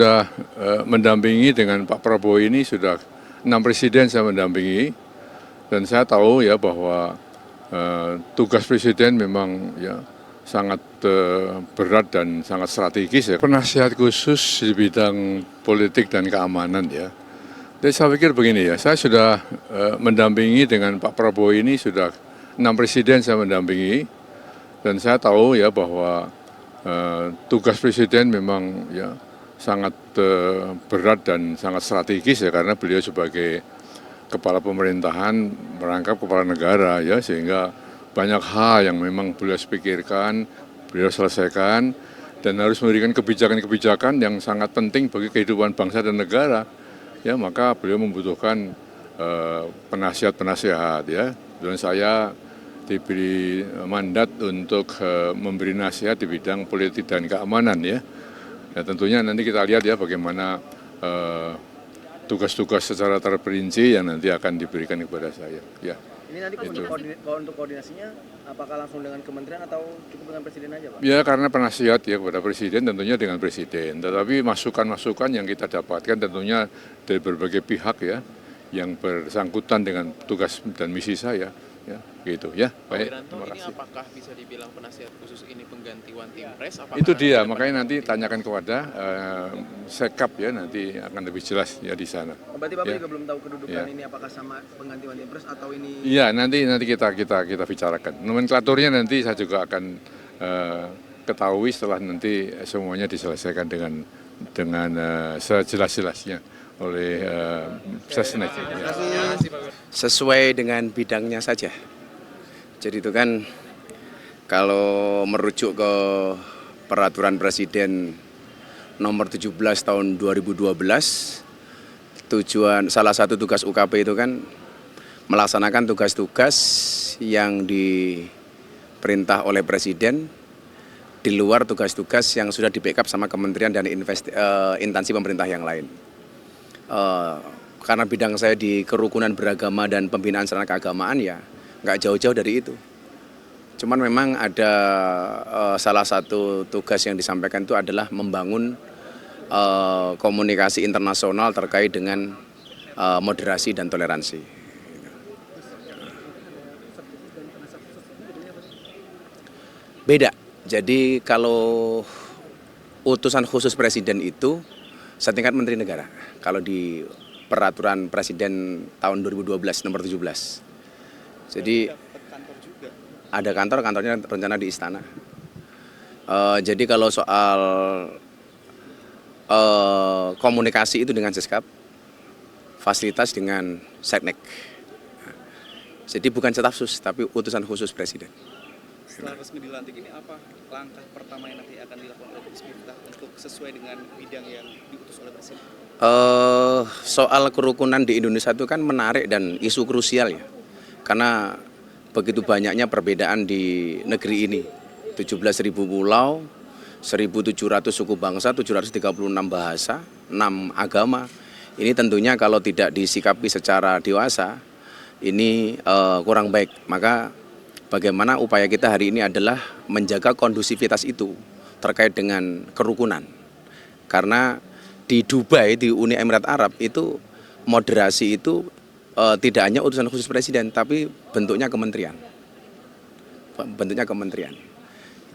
Sudah mendampingi dengan Pak Prabowo ini sudah 6 presiden saya mendampingi, dan saya tahu ya bahwa tugas presiden memang ya sangat berat dan sangat strategis ya. Penasihat khusus di bidang politik dan keamanan ya. Jadi saya pikir begini ya, saya sudah mendampingi dengan Pak Prabowo ini sudah 6 presiden saya mendampingi, dan saya tahu ya bahwa tugas presiden memang ya sangat berat dan sangat strategis ya, karena beliau sebagai kepala pemerintahan merangkap kepala negara ya, sehingga banyak hal yang memang beliau pikirkan, beliau selesaikan, dan harus memberikan kebijakan-kebijakan yang sangat penting bagi kehidupan bangsa dan negara ya. Maka beliau membutuhkan penasihat-penasihat ya, dan saya diberi mandat untuk memberi nasihat di bidang politik dan keamanan ya. Ya tentunya nanti kita lihat ya bagaimana tugas-tugas secara terperinci yang nanti akan diberikan kepada saya. Ya. Ini nanti untuk koordinasinya apakah langsung dengan kementerian atau cukup dengan presiden aja, Pak? Ya karena penasihat ya kepada presiden tentunya dengan presiden. Tetapi masukan-masukan yang kita dapatkan tentunya dari berbagai pihak ya yang bersangkutan dengan tugas dan misi saya. Ya, gitu ya. Baik. Terima kasih. Ini apakah bisa dibilang penasihat khusus ini pengganti One Team Press? Itu dia, makanya nanti tanyakan kepada Sekap ya, nanti akan lebih jelas ya di sana. Berarti Bapak ya. juga belum tahu kedudukan ini apakah sama pengganti One Team Press atau ini? Iya, nanti kita bicarakan. Nomenklaturnya nanti saya juga akan ketahui setelah nanti semuanya diselesaikan dengan sejelas-jelasnya oleh Sesnek. Sesuai dengan bidangnya saja. Jadi itu kan kalau merujuk ke peraturan presiden nomor 17 tahun 2012, salah satu tugas UKP itu kan melaksanakan tugas-tugas yang diperintah oleh presiden di luar tugas-tugas yang sudah di-backup sama kementerian dan instansi pemerintah yang lain. Karena bidang saya di kerukunan beragama dan pembinaan sarana keagamaan ya nggak jauh-jauh dari itu. Cuman memang ada salah satu tugas yang disampaikan itu adalah membangun komunikasi internasional terkait dengan moderasi dan toleransi. Beda. Jadi kalau utusan khusus presiden itu setingkat menteri negara. Kalau di peraturan presiden tahun 2012 nomor 17. Jadi ada kantornya rencana di istana. Jadi kalau soal komunikasi itu dengan Seskap, fasilitas dengan Seknek. Jadi bukan staf khusus tapi utusan khusus presiden. Setelah resmi dilantik ini apa langkah pertama yang nanti akan dilakukan oleh Bismillah untuk sesuai dengan bidang yang diutus oleh presiden? Soal kerukunan di Indonesia itu kan menarik dan isu krusial ya. Karena begitu banyaknya perbedaan di negeri ini. 17.000 pulau, 1.700 suku bangsa, 736 bahasa, 6 agama. Ini tentunya kalau tidak disikapi secara dewasa, ini kurang baik. Maka bagaimana upaya kita hari ini adalah menjaga kondusivitas itu terkait dengan kerukunan. Karena di Dubai, di Uni Emirat Arab itu moderasi itu tidak hanya utusan khusus presiden, tapi bentuknya kementerian.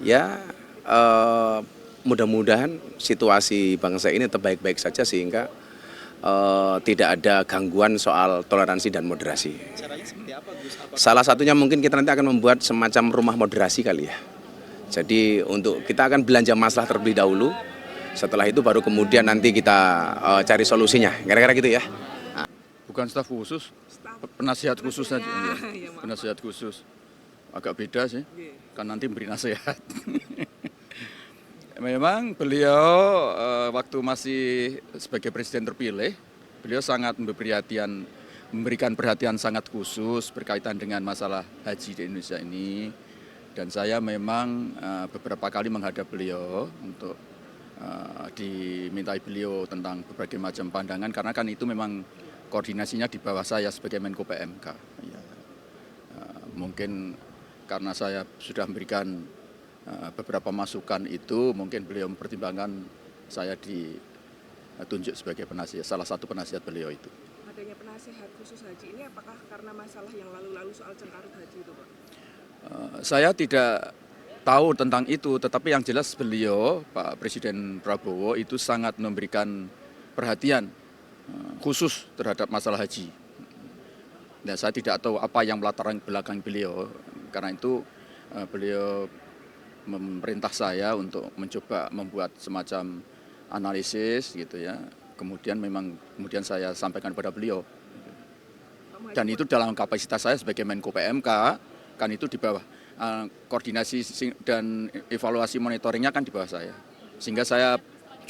Ya mudah-mudahan situasi bangsa ini tetap baik-baik saja sehingga tidak ada gangguan soal toleransi dan moderasi. Caranya seperti apa, Gus? Salah satunya mungkin kita nanti akan membuat semacam rumah moderasi kali ya. Jadi kita akan belanja masalah terlebih dahulu. Setelah itu baru kemudian nanti kita cari solusinya. Kira-kira gitu ya. Bukan staf khusus, penasihat khusus saja. Ya, penasihat khusus. Agak beda sih, kan nanti memberi nasihat. Memang beliau waktu masih sebagai presiden terpilih, beliau sangat memberikan perhatian sangat khusus berkaitan dengan masalah haji di Indonesia ini. Dan saya memang beberapa kali menghadap beliau untuk dimintai beliau tentang berbagai macam pandangan, karena kan itu memang koordinasinya di bawah saya sebagai Menko PMK. Ya. Mungkin karena saya sudah memberikan beberapa masukan itu, mungkin beliau mempertimbangkan saya tunjuk sebagai penasihat, salah satu penasihat beliau itu. Adanya penasehat khusus haji ini apakah karena masalah yang lalu-lalu soal cengkarut haji itu, Pak? Saya tidak tahu tentang itu, tetapi yang jelas beliau, Pak Presiden Prabowo itu sangat memberikan perhatian khusus terhadap masalah haji. Dan saya tidak tahu apa yang melatar belakang beliau, karena itu beliau memerintah saya untuk mencoba membuat semacam analisis gitu ya. Kemudian saya sampaikan kepada beliau. Dan itu dalam kapasitas saya sebagai Menko PMK, kan itu di bawah koordinasi dan evaluasi monitoringnya kan di bawah saya. Sehingga saya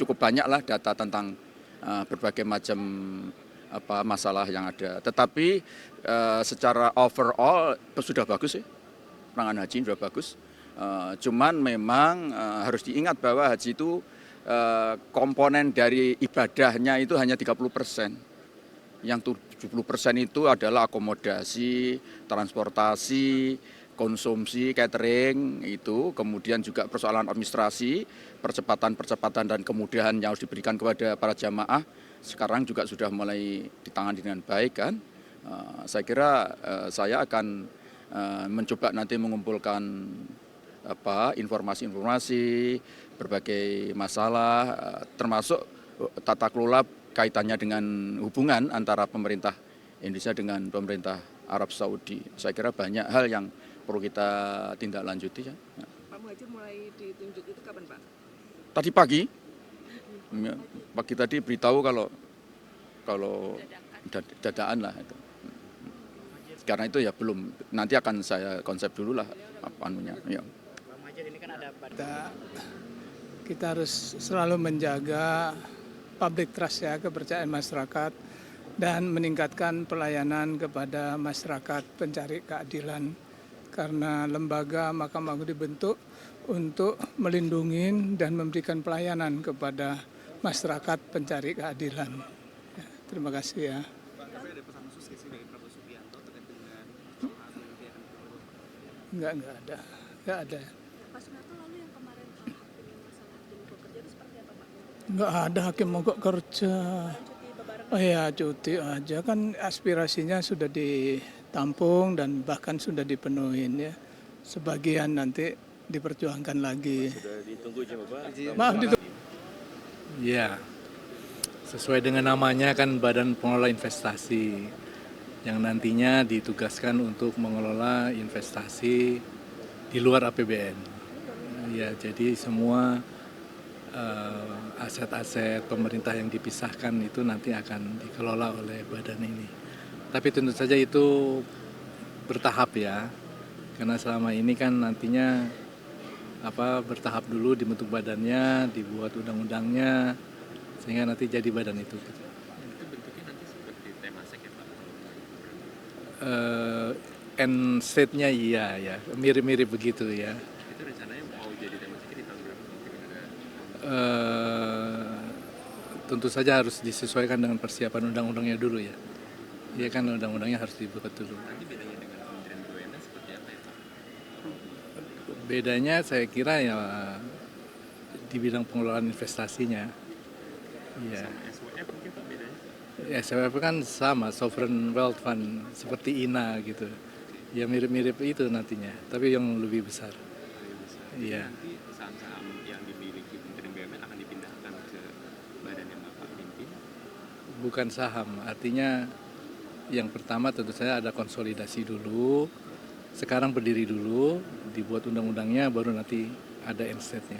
cukup banyaklah data tentang berbagai macam masalah yang ada. Tetapi secara overall sudah bagus ya, penanganan haji sudah bagus. Cuman memang harus diingat bahwa haji itu komponen dari ibadahnya itu hanya 30%. Yang 70% itu adalah akomodasi, transportasi, konsumsi, catering itu, kemudian juga persoalan administrasi, percepatan dan kemudahan yang harus diberikan kepada para jamaah. Sekarang juga sudah mulai ditangani dengan baik kan. Saya kira saya akan mencoba nanti mengumpulkan informasi-informasi, berbagai masalah, termasuk tata kelola kaitannya dengan hubungan antara pemerintah Indonesia dengan pemerintah Arab Saudi. Saya kira banyak hal yang perlu kita tindak lanjuti. Ya. Pak Muhadjir mulai ditunjuk itu kapan, Pak? Tadi pagi, pagi tadi beritahu kalau dadaan lah itu. Karena itu ya belum, nanti akan saya konsep dulu lah anunya. Ya. Kita harus selalu menjaga public trust ya, kepercayaan masyarakat, dan meningkatkan pelayanan kepada masyarakat pencari keadilan. Karena lembaga Mahkamah Agung dibentuk untuk melindungi dan memberikan pelayanan kepada masyarakat pencari keadilan. Ya, terima kasih ya. Tapi ada pesan khusus dari Prabowo Subianto terkait dengan soal hasil yang akan Nggak ada. Pak Sunarto lalu yang kemarin masalah hakim mogok kerja itu seperti apa, Pak? Nggak ada hakim mogok kerja. Oh ya, cuti aja kan, aspirasinya sudah ditampung dan bahkan sudah dipenuhin ya. Sebagian nanti diperjuangkan lagi. Sudah ditunggu aja Bapak. Maaf ditunggu. Ya, sesuai dengan namanya kan Badan Pengelola Investasi yang nantinya ditugaskan untuk mengelola investasi di luar APBN. Ya, jadi semua aset-aset pemerintah yang dipisahkan itu nanti akan dikelola oleh badan ini. Tapi tentu saja itu bertahap ya, karena selama ini kan nantinya bertahap dulu dibentuk badannya, dibuat undang-undangnya, sehingga nanti jadi badan itu. Itu bentuknya nanti seperti Temasek ya Pak? End state-nya iya ya, mirip-mirip begitu ya. Itu rencananya mau jadi Temasek di tahun berapa? Tentu saja harus disesuaikan dengan persiapan undang-undangnya dulu ya. Iya kan, undang-undangnya harus dibuat dulu. Nanti bedanya dengan Kementerian BUMN seperti apa ya Pak? Bedanya saya kira ya di bidang pengelolaan investasinya. Iya. SWF mungkin Pak bedanya? Ya, SWF kan sama, Sovereign Wealth Fund, seperti INA gitu. Ya mirip-mirip itu nantinya, tapi yang lebih besar. Iya. Nanti saham-saham yang dimiliki Kementerian BUMN akan dipindahkan ke badan yang Bapak pimpin? Bukan saham, artinya yang pertama tentu saja ada konsolidasi dulu, sekarang berdiri dulu, dibuat undang-undangnya, baru nanti ada end state-nya.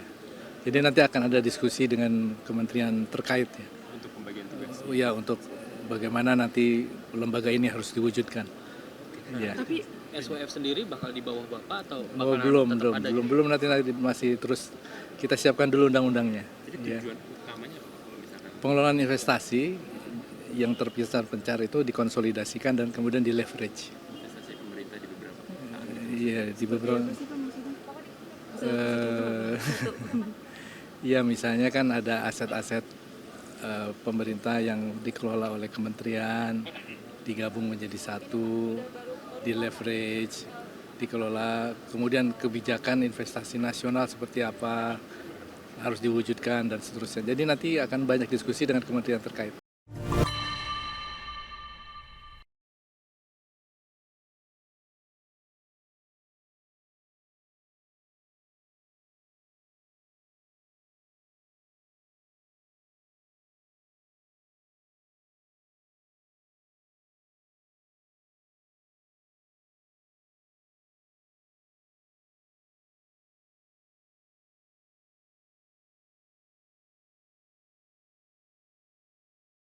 Jadi nanti akan ada diskusi dengan kementerian terkait ya. Untuk pembagian tugas? Ya, untuk bagaimana nanti lembaga ini harus diwujudkan. Ya. Tapi SWF sendiri bakal di bawah Bapak atau belum nanti masih terus kita siapkan dulu undang-undangnya. Jadi tujuan utamanya apa Pak kalau misalkan? Pengelolaan investasi yang terpisah pencar itu dikonsolidasikan dan kemudian di leverage. Investasi pemerintah di beberapa Iya, di beberapa. Iya, misalnya kan ada aset-aset pemerintah yang dikelola oleh kementerian, digabung menjadi satu, di leverage, dikelola, kemudian kebijakan investasi nasional seperti apa, harus diwujudkan dan seterusnya. Jadi nanti akan banyak diskusi dengan kementerian terkait.